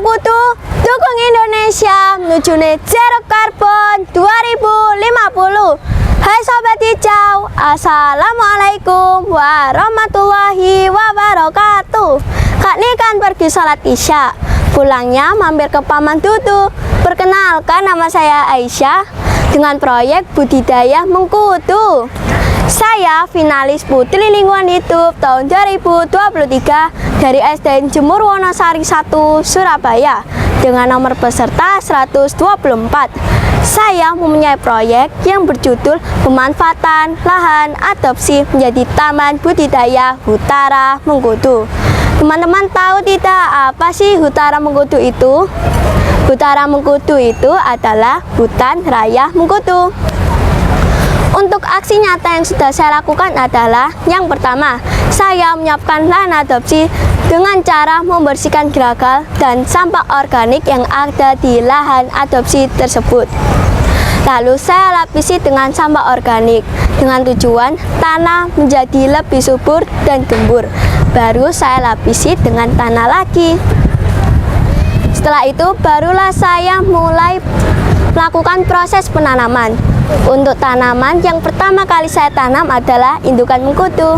Mengkudu dukung Indonesia menuju net zero carbon 2050. Hai Sobat Hijau, Assalamualaikum warahmatullahi wabarakatuh. Kak Ni kan pergi sholat isya, pulangnya mampir ke Paman Dudu. Perkenalkan, nama saya Aisyah dengan proyek budidaya mengkudu. Saya finalis Putri Lingkungan Hidup tahun 2023 dari SDN Jemur Wonosari 1 Surabaya dengan nomor peserta 124. Saya mempunyai proyek yang berjudul pemanfaatan lahan adopsi menjadi taman budidaya Hutara Mengkudu. Teman-teman tahu tidak apa sih Hutara Mengkudu itu? Hutara Mengkudu itu adalah hutan raya Mengkudu. Untuk aksi nyata yang sudah saya lakukan adalah yang pertama, saya menyiapkan lahan adopsi dengan cara membersihkan geragal dan sampah organik yang ada di lahan adopsi tersebut. Lalu saya lapisi dengan sampah organik dengan tujuan tanah menjadi lebih subur dan gembur. Baru saya lapisi dengan tanah lagi. Setelah itu barulah saya mulai melakukan proses penanaman. Untuk tanaman yang pertama kali saya tanam adalah indukan mengkudu.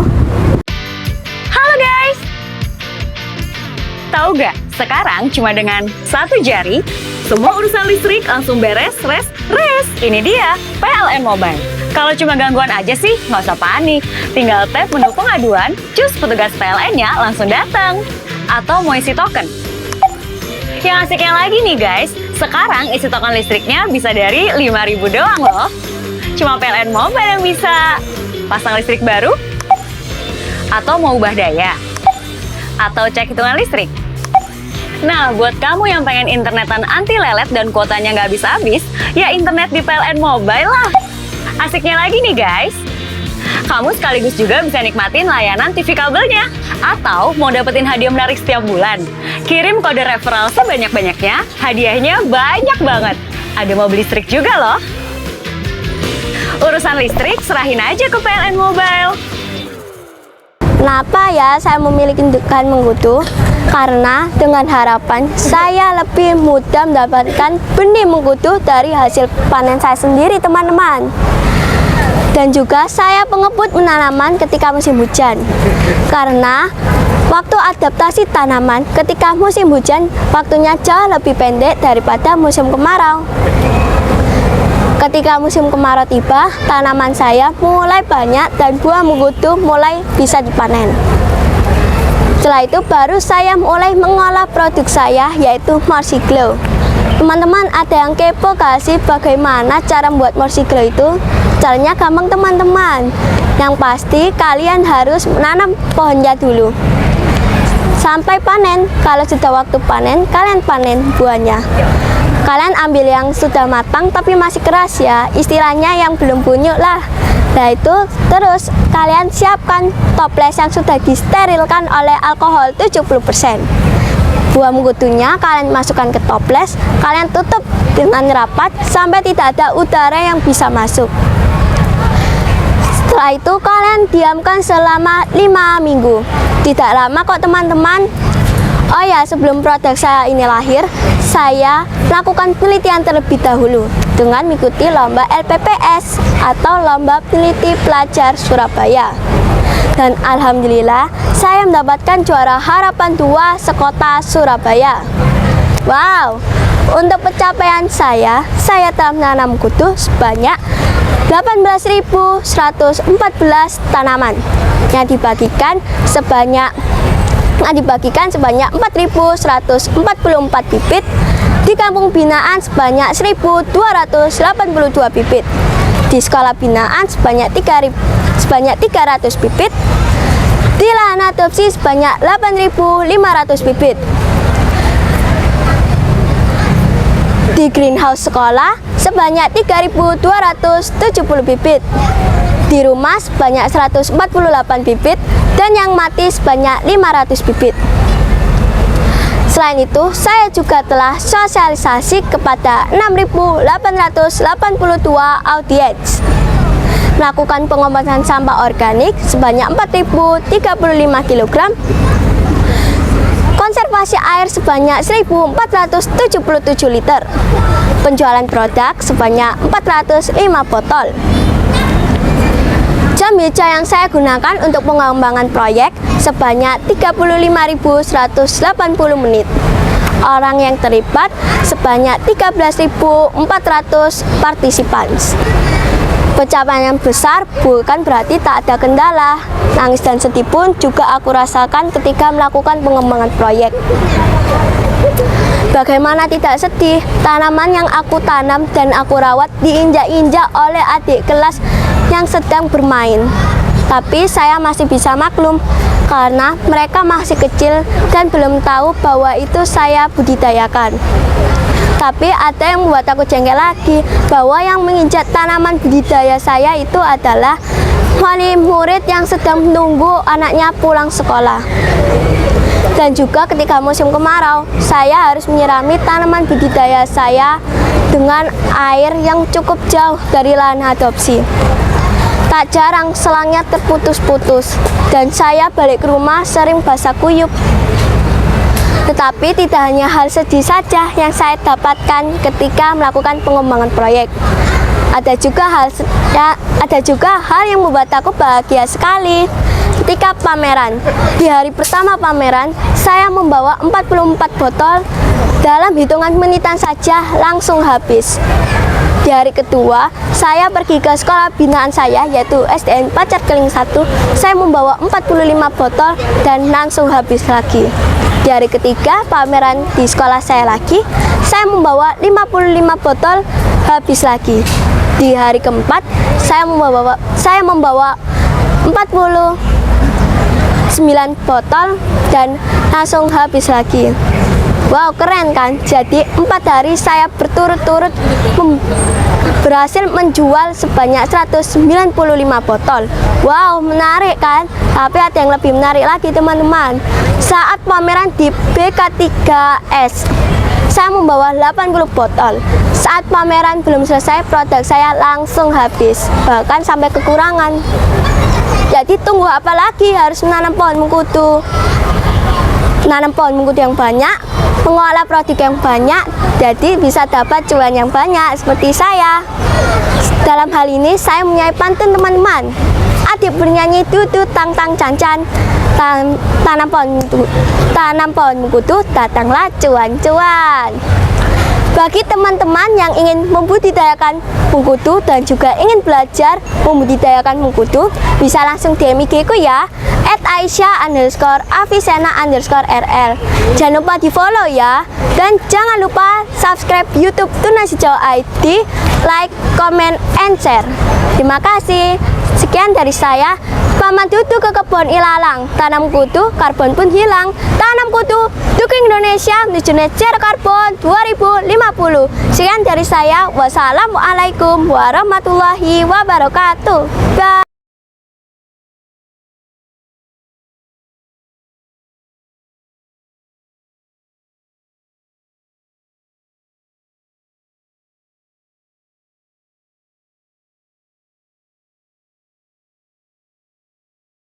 Halo guys! Tahu gak? Sekarang cuma dengan satu jari, semua urusan listrik langsung beres, res. Ini dia, PLN Mobile. Kalau cuma gangguan aja sih, nggak usah panik. Tinggal tap menu pengaduan, cus petugas PLN-nya langsung datang. Atau mau isi token. Yang asiknya lagi nih guys, sekarang isi token listriknya bisa dari 5.000 doang loh. Cuma PLN Mobile yang bisa pasang listrik baru, atau mau ubah daya, atau cek hitungan listrik. Nah, buat kamu yang pengen internetan anti lelet dan kuotanya nggak habis-habis, ya internet di PLN Mobile lah. Asiknya lagi nih guys, kamu sekaligus juga bisa nikmatin layanan TV kabelnya. Atau mau dapetin hadiah menarik setiap bulan, kirim kode referral sebanyak-banyaknya, hadiahnya banyak banget. Ada mobil listrik juga loh. Urusan listrik serahin aja ke PLN Mobile. Kenapa ya saya memilih indukan mengkudu? Karena dengan harapan saya lebih mudah mendapatkan benih mengkudu dari hasil panen saya sendiri, teman-teman. Dan juga saya pengebut penanaman ketika musim hujan. Karena waktu adaptasi tanaman ketika musim hujan waktunya jauh lebih pendek daripada musim kemarau. Ketika musim kemarau tiba, tanaman saya mulai banyak dan buah mengkudu mulai bisa dipanen. Setelah itu baru saya mulai mengolah produk saya, yaitu Morsiglow. Teman-teman ada yang kepo gak sih bagaimana cara membuat Morsiglow itu? Caranya gampang teman-teman. Yang pasti kalian harus menanam pohonnya dulu sampai panen. Kalau sudah waktu panen, kalian panen buahnya. Kalian ambil yang sudah matang tapi masih keras ya, istilahnya yang belum bunyuk lah. Nah itu terus kalian siapkan toples yang sudah disterilkan oleh alkohol 70%. Buah mengkudunya kalian masukkan ke toples, kalian tutup dengan rapat sampai tidak ada udara yang bisa masuk. Setelah itu kalian diamkan selama 5 minggu. Tidak lama kok teman-teman. Oh ya, sebelum produk saya ini lahir, saya melakukan penelitian terlebih dahulu dengan mengikuti lomba LPPS atau Lomba Peneliti Pelajar Surabaya. Dan alhamdulillah saya mendapatkan juara harapan 2 sekota Surabaya. Wow, untuk pencapaian saya telah menanam mengkudu sebanyak 18.114 tanaman yang dibagikan sebanyak 4.144 bibit di kampung binaan sebanyak 1.282 bibit, di sekolah binaan sebanyak 300 bibit, di lahan adopsi sebanyak 8.500 bibit, di greenhouse sekolah sebanyak 3.270 bibit, di rumah sebanyak 148 bibit, dan yang mati sebanyak 500 bibit. Selain itu, saya juga telah sosialisasi kepada 6.882 audiens, melakukan pengobatan sampah organik sebanyak 4.035 kg, konservasi air sebanyak 1.477 liter, penjualan produk sebanyak 405 botol. Jam hijau yang saya gunakan untuk pengembangan proyek sebanyak 35.180 menit. Orang yang terlibat sebanyak 13.400 partisipan. Pencapaian yang besar bukan berarti tak ada kendala. Nangis dan sedih pun juga aku rasakan ketika melakukan pengembangan proyek. Bagaimana tidak sedih, tanaman yang aku tanam dan aku rawat diinjak-injak oleh adik kelas yang sedang bermain. Tapi saya masih bisa maklum karena mereka masih kecil dan belum tahu bahwa itu saya budidayakan. Tapi ada yang membuat aku jengkel lagi, bahwa yang menginjak tanaman budidaya saya itu adalah wali murid yang sedang menunggu anaknya pulang sekolah. Dan juga ketika musim kemarau, saya harus menyirami tanaman budidaya saya dengan air yang cukup jauh dari lahan adopsi. Tak jarang selangnya terputus-putus dan saya balik ke rumah sering basah kuyup. Tetapi tidak hanya hal sedih saja yang saya dapatkan ketika melakukan pengembangan proyek. Ada juga hal yang membuat aku bahagia sekali. Ketika pameran, di hari pertama pameran, saya membawa 44 botol. Dalam hitungan menitan saja langsung habis. Di hari kedua, saya pergi ke sekolah binaan saya, yaitu SDN Pacar Keling 1. Saya membawa 45 botol dan langsung habis lagi. Di hari ketiga, pameran di sekolah saya lagi, saya membawa 55 botol, habis lagi. Di hari keempat, saya membawa 49 botol dan langsung habis lagi. Wow, keren kan? Jadi 4 hari saya berturut-turut berhasil menjual sebanyak 195 botol. Wow, menarik kan? Tapi ada yang lebih menarik lagi teman-teman. Saat pameran di BK3S, saya membawa 80 botol. Saat pameran belum selesai, produk saya langsung habis, bahkan sampai kekurangan. Jadi tunggu apa lagi? Harus menanam pohon mengkudu. Menanam pohon mengkudu yang banyak, mengolah produk yang banyak, jadi bisa dapat cuan yang banyak seperti saya. Dalam hal ini saya mempunyai pantun teman-teman. Adik bernyanyi dudu tang tang cancan, tanam pohon mengkudu, datanglah cuan-cuan. Bagi teman-teman yang ingin membudidayakan mengkudu dan juga ingin belajar membudidayakan mengkudu, bisa langsung DM IG ku ya, @aisyah_avisena_rl. Jangan lupa di follow ya, dan jangan lupa subscribe YouTube Tunas Hijau ID, like, comment, and share. Terima kasih. Sekian dari saya. Paman Dudu ke kebun ilalang, tanam kudu, karbon pun hilang. Tanam kudu, dukung Indonesia menuju net zero karbon 2050. Sekian dari saya. Wassalamualaikum warahmatullahi wabarakatuh. Bye.